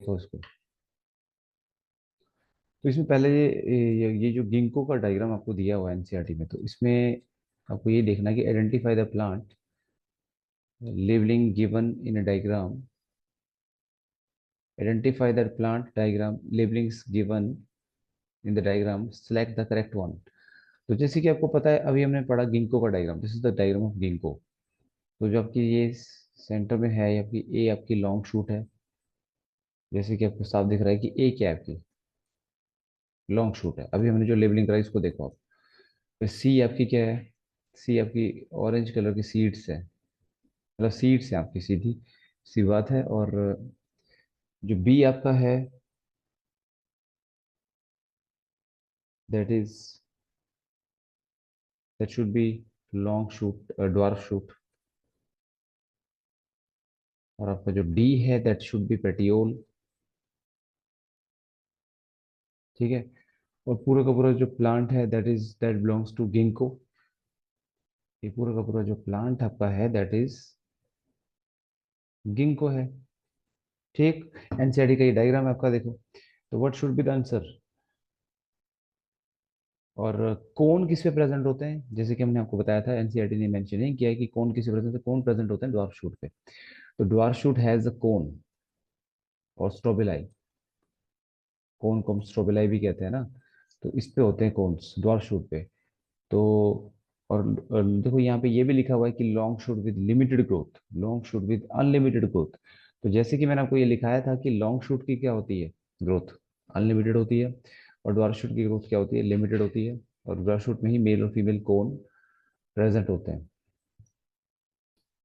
देखो इसको। तो इसमें पहले ये जो गिंको का डायग्राम आपको दिया हुआ है एनसीईआरटी में, तो इसमें आपको ये देखना है कि identify the plant labelling given in a diagram, identify the plant diagram labellings given in the diagram, select the correct one. तो जैसे कि आपको पता है, अभी हमने पढ़ा गिंको का diagram, this is the diagram of ginkgo. तो जो आपकी ये सेंटर में है, ये आपकी ए आपकी लॉन्ग शूट है, जैसे कि आपको साफ दिख रहा है कि ए क्या है आपकी लॉन्ग शूट है। अभी हमने जो लेबलिंग करा इसको देखो आप। फिर सी आपकी क्या है, सी आपकी ऑरेंज कलर की सीड्स है, मतलब सीड्स है आपकी, सीधी सी बात है। और जो बी आपका है, that is that should be long shoot, dwarf shoot. और आपका जो डी है, दैट शुड बी पेटियोल। ठीक है। और पूरा का पूरा जो प्लांट है, दैट बिलोंग्स टू गिंको। ये पूरा का पूरा जो प्लांट आपका है, दैट इज गिंको है। ठीक। एनसीईआरटी का ये डायग्राम है आपका, देखो। तो what should be the answer. और कौन किस पे प्रेजेंट होते हैं, जैसे कि हमने आपको बताया था, एनसीईआरटी ने मेंशन नहीं किया है कि कौन किस पे प्रेजेंट है, कौन प्रेजेंट होते हैं ड्वार्फ शूट पे। तो ड्वार्फ शूट हैज अ कोन और स्ट्रोबिलाई। कोन को हम स्ट्रोबिलाई भी कहते हैं ना। तो इस पे होते हैं कोन्स ड्वार्फ शूट पे। तो और देखो यहाँ पे ये भी लिखा हुआ है कि long shoot with limited growth, long shoot with unlimited growth. तो जैसे कि मैंने आपको ये लिखाया था कि लॉन्ग शूट की क्या होती है ग्रोथ, अनलिमिटेड होती है। और ड्वार्फ शूट की ग्रोथ क्या होती है, लिमिटेड होती है। और ड्वार्फ शूट में ही मेल और फीमेल कोन प्रेजेंट होते हैं।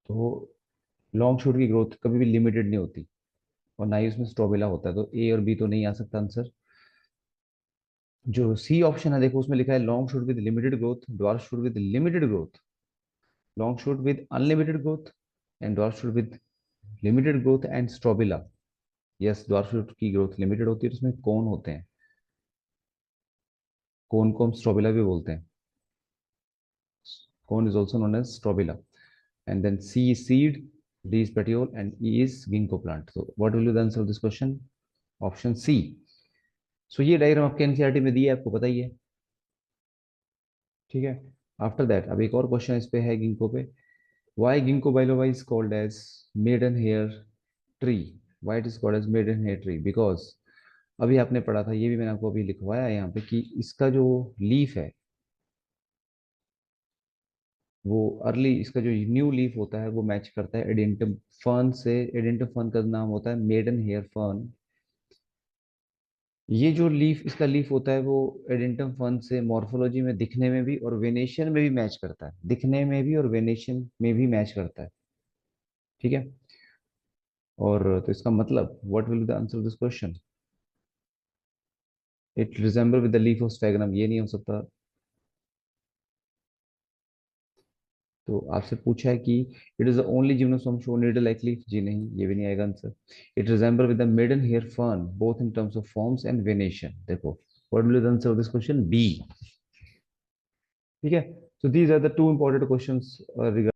तो लॉन्ग शूट की ग्रोथ कभी भी लिमिटेड नहीं होती, और ना ही उसमें स्ट्रोबिला होता है। तो ए और बी तो नहीं आ सकता आंसर। जो सी ऑप्शन है, देखो उसमें लिखा है long shoot with limited growth, dwarf shoot with limited growth, long shoot with unlimited growth, and dwarf shoot with limited growth and strobila. Yes, dwarf shoot की ग्रोथ लिमिटेड होती है, तो उसमें कोन होते हैं। कोन को हम स्ट्रोबिला भी बोलते हैं। Cone is also known as strobila. And then C is seed, D is petiole, and E is ginkgo plant. So what will be the answer of this question? Option C. So ये diagram आपके NCERT में दिया है, आपको पता ही है। ठीक है। आफ्टर दैट अब एक और क्वेश्चन इस पे है गिंको पे। Why ginkgo biloba is called as maiden hair tree? Why it is called as maiden hair tree? Because अभी आपने पढ़ा था, ये भी मैंने आपको अभी लिखवाया है यहाँ पे, कि इसका जो लीफ है, वो अर्ली, इसका जो न्यू लीफ होता है वो मैच करता है एडेंटम फर्न से। एडेंटम फर्न का नाम होता है मेडन हेयर फर्न। ये जो लीफ, इसका लीफ होता है, वो एडेंटम फर्न से मॉर्फोलॉजी में दिखने में भी और वेनेशन में भी मैच करता है, दिखने में भी और वेनेशन में भी मैच करता है। ठीक है। और तो इसका मतलब what will be the answer of this question. It resemble with the leaf of sphagnum, ये नहीं हो सकता। तो आपसे पूछा है कि it is the only gymnosperm show needle like leaf, जी नहीं, ये भी नहीं आएगा answer. It resemble with the maiden hair fern both in terms of forms and venation, देखो। What will be the answer of this question, B. ठीक है। सो these are the two important questions